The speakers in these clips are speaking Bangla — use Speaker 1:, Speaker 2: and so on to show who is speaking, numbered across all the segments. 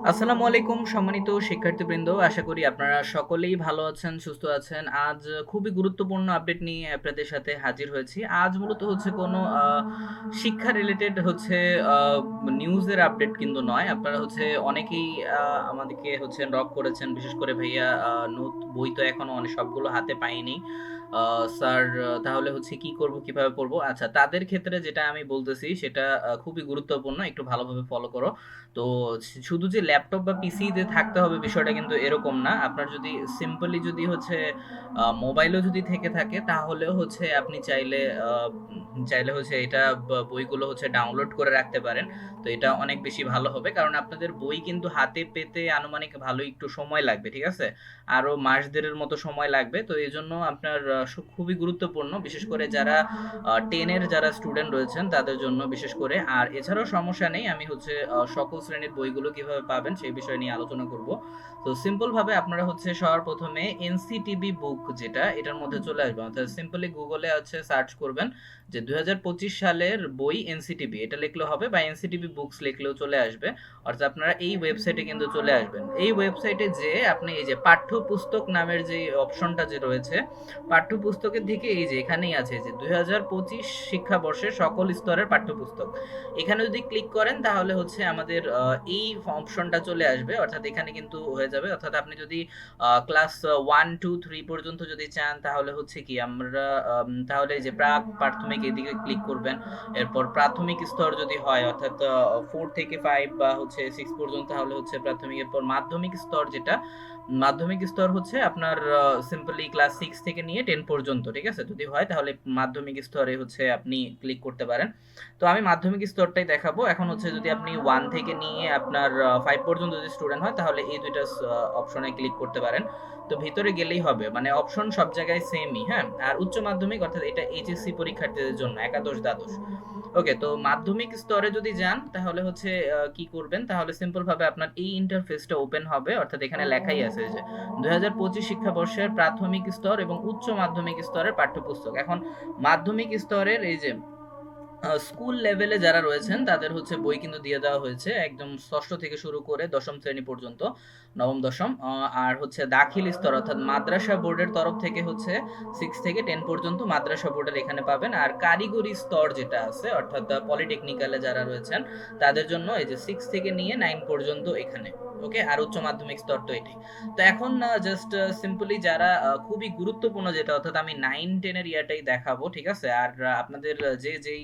Speaker 1: আসসালামু আলাইকুম সম্মানিত শিক্ষার্থীবৃন্দ, আশা করি আপনারা সকলেই ভালো আছেন, সুস্থ আছেন। আজ খুবই গুরুত্বপূর্ণ আপডেট নিয়ে আপনাদের সাথে হাজির হয়েছি। আজ মূলত হচ্ছে কোনো শিক্ষা রিলেটেড হচ্ছে নিউজের আপডেট কিন্তু নয়। আপনারা হচ্ছে অনেকেই আমাদেরকে হচ্ছে নক করেছেন, বিশেষ করে ভাইয়া বই তো এখনো অনেক সবগুলো হাতে পাইনি। স্যার, তাহলে হচ্ছে কি করব, কিভাবে পড়বো? আচ্ছা, তাদের ক্ষেত্রে যেটা আমি বলতেছি সেটা খুবই গুরুত্বপূর্ণ, একটু ভালোভাবে ফলো করো। তো শুধু যে ল্যাপটপ বা পিসি তে থাকতে হবে বিষয়টা কিন্তু এরকম না। আপনার যদি সিম্পলি যদি হচ্ছে মোবাইলও যদি থেকে থাকে তাহলেও হচ্ছে আপনি চাইলে হচ্ছে এটা বইগুলো হচ্ছে ডাউনলোড করে রাখতে পারেন। তো এটা অনেক বেশি ভালো হবে, কারণ আপনাদের বই কিন্তু হাতে পেতে আনুমানিক ভালো একটু সময় লাগবে, ঠিক আছে? আরো মাস দেড়ের মতো সময় লাগবে। তো এই জন্য আপনার খুবই গুরুত্বপূর্ণ, বিশেষ করে যারা টেনের যারা স্টুডেন্ট রয়েছেন তাদের জন্য বিশেষ করে। আর এছাড়াও সমস্যা নেই, আমি হচ্ছে সকল শ্রেণীর বইগুলো কিভাবে পাবেন সেই বিষয় নিয়ে আলোচনা করব। তো সিম্পল ভাবে আপনারা হচ্ছে সবার প্রথমে এনসিটিবি বুক, যেটা এটার মধ্যে চলে আসবে, অর্থাৎ সিম্পলি গুগলে হচ্ছে সার্চ করবেন যে 2025 সালের বই এনসিটিবি এটা লিখলেও হবে, বা এনসিটিবি বুকস লিখলেও চলে আসবে। অর্থাৎ আপনারা এই ওয়েবসাইটে কিন্তু চলে আসবেন। এই ওয়েবসাইটে যে আপনি এই যে পাঠ্যপুস্তক নামের যে অপশনটা যে রয়েছে, পাঠ্যপুস্তকের দিকে এই যে এখানেই আছে যে 2025 শিক্ষাবর্ষের সকল স্তরের পাঠ্যপুস্তক, এখানে যদি ক্লিক করেন তাহলে হচ্ছে আমাদের এই অপশনটা চলে আসবে। অর্থাৎ এখানে কিন্তু হয়ে যাবে, অর্থাৎ আপনি যদি ক্লাস 1 2 3 পর্যন্ত যদি চান তাহলে হচ্ছে কি আমরা তাহলে এই যে প্রাক প্রাথমিক এদিকে ক্লিক করবেন। এরপর প্রাথমিক স্তর যদি হয়, অর্থাৎ 4 থেকে 5 বা হচ্ছে 6 পর্যন্ত, তাহলে হচ্ছে প্রাথমিক। এরপর মাধ্যমিক স্তর যেটা, মাধ্যমিক স্তর হচ্ছে আপনার সিম্পলি ক্লাস 6 থেকে নিয়ে 10 পর্যন্ত, ঠিক আছে? যদি হয় তাহলে মাধ্যমিক স্তরে হচ্ছে আপনি ক্লিক করতে পারেন। তো আমি মাধ্যমিক স্তরটাই দেখাবো। এখন হচ্ছে যদি আপনি 1 থেকে নিয়ে আপনার 5 পর্যন্ত যদি স্টুডেন্ট হয় তাহলে এই দুইটা অপশনে ক্লিক করতে পারেন। তো ভিতরে গেলেই হবে, মানে অপশন সব জায়গায় সেমই, হ্যাঁ। আর উচ্চ মাধ্যমিক, অর্থাৎ এটা এইচএসসি পরীক্ষার্থীদের জন্য, একাদশ দ্বাদশ। ওকে, তো মাধ্যমিক স্তরে যদি যান তাহলে হচ্ছে কি করবেন, তাহলে সিম্পল ভাবে আপনার এই ইন্টারফেসটা ওপেন হবে। অর্থাৎ এখানে লেখাই আছে যে 2025 শিক্ষাবর্ষের প্রাথমিক স্তর এবং উচ্চ মাধ্যমিক স্তরের পাঠ্যপুস্তক। এখন মাধ্যমিক স্তরের এই যে স্কুল লেভেলে যারা রয়েছেন তাদের হচ্ছে বই কিন্তু দিয়ে দেওয়া হয়েছে, একদম ষষ্ঠ থেকে শুরু করে দশম শ্রেণী পর্যন্ত, নবম দশম। আর হচ্ছে দাখিল স্তর, অর্থাৎ মাদ্রাসা বোর্ডের তরফ থেকে হচ্ছে 6 থেকে 10 পর্যন্ত মাদ্রাসা বোর্ডের এখানে পাবেন। আর কারিগরি স্তর যেটা আছে, অর্থাৎ পলিটেকনিক্যালে যারা রয়েছেন তাদের জন্য এই যে 6 থেকে নিয়ে 9 পর্যন্ত এখানে। ওকে, আর উচ্চ মাধ্যমিক স্তর তো এটাই। তো এখন জাস্ট সিম্পলি যারা খুবই গুরুত্বপূর্ণ যেটা, অর্থাৎ আমি 9 10 এর ইয়ারটাই দেখাবো, ঠিক আছে? আর আপনাদের যেই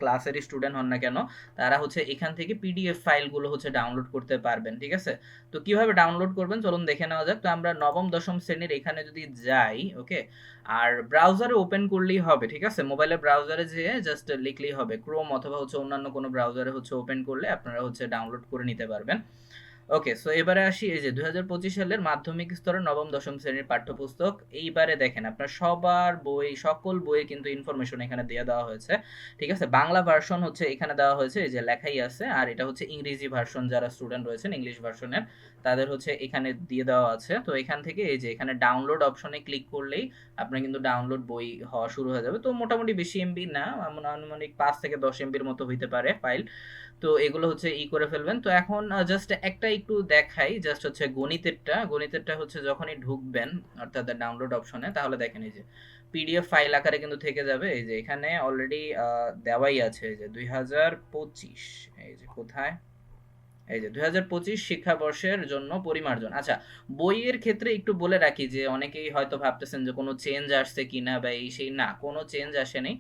Speaker 1: ক্লাসের স্টুডেন্ট হন না কেন, তারা হচ্ছে এখান থেকে পিডিএফ ফাইলগুলো হচ্ছে ডাউনলোড করতে পারবেন, ঠিক আছে? তো কিভাবে ডাউনলোড করবেন চলুন দেখে নেওয়া যাক। তো আমরা নবম দশম শ্রেণীর এখানে যদি যাই, ওকে, আর ব্রাউজারে ওপেন করলেই হবে, ঠিক আছে? মোবাইলের ব্রাউজারে যেয়ে জাস্ট লিখলেই হবে, ক্রোম অথবা হচ্ছে অন্যান্য কোনো ব্রাউজারে হচ্ছে ওপেন করলে আপনারা হচ্ছে ডাউনলোড করে নিতে পারবেন। ওকে, সো এবারে আসি এই যে 2025 সালের মাধ্যমিক স্তরের নবম দশম শ্রেণীর পাঠ্যপুস্তক। এইবারে দেখেন আপনার সবার বই, সকল বইয়ের কিন্তু ইনফরমেশন এখানে দিয়ে দেওয়া হয়েছে, ঠিক আছে? বাংলা ভার্সন হচ্ছে এখানে দেওয়া হয়েছে, এই যে লেখাই আছে। আর এটা হচ্ছে ইংরেজি ভার্সন, যারা স্টুডেন্ট রয়েছেন ইংলিশ ভার্সনের তাদের হচ্ছে এখানে দিয়ে দেওয়া আছে। তো এখান থেকে এই যে এখানে ডাউনলোড অপশনে ক্লিক করলেই আপনার কিন্তু ডাউনলোড বই হওয়া শুরু হয়ে যাবে। তো মোটামুটি বেশি এমবি না, আনুমানিক 5 থেকে 10 এমবির মতো হইতে পারে ফাইল। তো এগুলো হচ্ছে করে ফেলবেন। তো এখন জাস্ট একটা একটু দেখাই, জাস্ট হচ্ছে গণিতেরটা হচ্ছে যখনই ঢুকবেন অর্থাৎ ডাউনলোড অপশনে, তাহলে দেখেন এই যে পিডিএফ ফাইল আকারে কিন্তু থেকে যাবে। এই যে এখানে অলরেডি দেওয়াই আছে, এই যে 2025, এই যে কোথায়, এই যে 2025 শিক্ষাবর্ষের জন্য পরিমার্জন। আচ্ছা, বইয়ের ক্ষেত্রে একটু বলে রাখি যে অনেকেই হয়তো ভাবতেছেন যে কোনো চেঞ্জ আসছে কিনা বা এই সেই, না, কোনো চেঞ্জ আসেনি,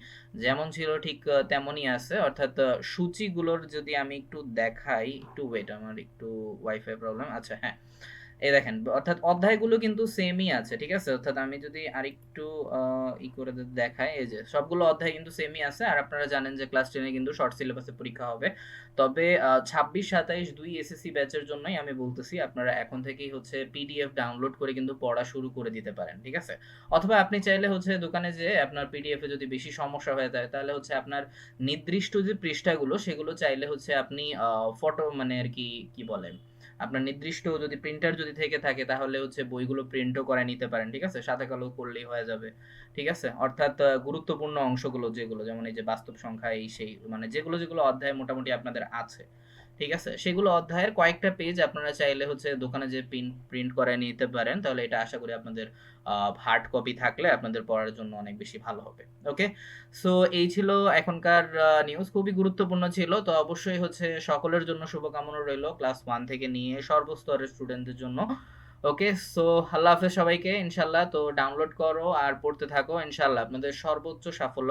Speaker 1: যেমন ছিল ঠিক তেমনই আছে। অর্থাৎ সূচিগুলোর যদি আমি একটু দেখাই, একটু ওয়েট, আমার একটু ওয়াইফাই প্রবলেম। আচ্ছা, হ্যাঁ, এই দেখেন, অর্থাৎ অধ্যায়গুলো কিন্তু সেমই আছে, ঠিক আছে? অর্থাৎ আমি যদি আরেকটু করে দেখাই, এই যে সবগুলো অধ্যায় কিন্তু সেমই আছে। আর আপনারা জানেন যে ক্লাস 10 কিন্তু শর্ট সিলেবাসে পরীক্ষা হবে। তবে 26 27 2 এসএসসি ব্যাচের জন্যই আমি বলতেছি আপনারা এখন থেকেই হচ্ছে পিডিএফ ডাউনলোড করে কিন্তু পড়া শুরু করে দিতে পারেন, ঠিক আছে? অথবা আপনি চাইলে হচ্ছে দোকানে যেয়ে আপনার পিডিএফ এ যদি বেশি সমস্যা হয়ে যায় তাহলে হচ্ছে আপনার নির্দিষ্ট যে পৃষ্ঠাগুলো সেগুলো চাইলে হচ্ছে আপনি ফটো, মানে আর কি কি বলে, আপনার নির্দিষ্ট যদি প্রিন্টার যদি থেকে থাকে তাহলে হচ্ছে বইগুলো প্রিন্টও করে নিতে পারেন, ঠিক আছে? সাদা কালো করলেই হয়ে যাবে, ঠিক আছে? অর্থাৎ গুরুত্বপূর্ণ অংশগুলো যেগুলো, যেমন এই যে বাস্তব সংখ্যা এই সেই, মানে যেগুলো যেগুলো অধ্যায় মোটামুটি আপনাদের আছে, ঠিক আছে? সেগুলো অধ্যায়ের কয়েকটা পেজ আপনারা চাইলে হচ্ছে দোকানে যেয়ে প্রিন্ট করায় নিতে পারেন। তাহলে এটা আশা করি আপনাদের হার্ড কপি থাকলে আপনাদের পড়ার জন্য অনেক বেশি ভালো হবে। ওকে? সো এই ছিল এখনকার নিউজ। খুবই গুরুত্বপূর্ণ ছিল। তো অবশ্যই হচ্ছে সকলের জন্য শুভকামনা রইলো ক্লাস 1 থেকে নিয়ে সর্বস্তরের স্টুডেন্টদের জন্য। ওকে? সো আল্লাহ হাফেজ সবাইকে ইনশাআল্লাহ। তো ডাউনলোড করো আর পড়তে থাকো। ইনশাআল্লাহ আপনাদের সর্বোচ্চ সাফল্য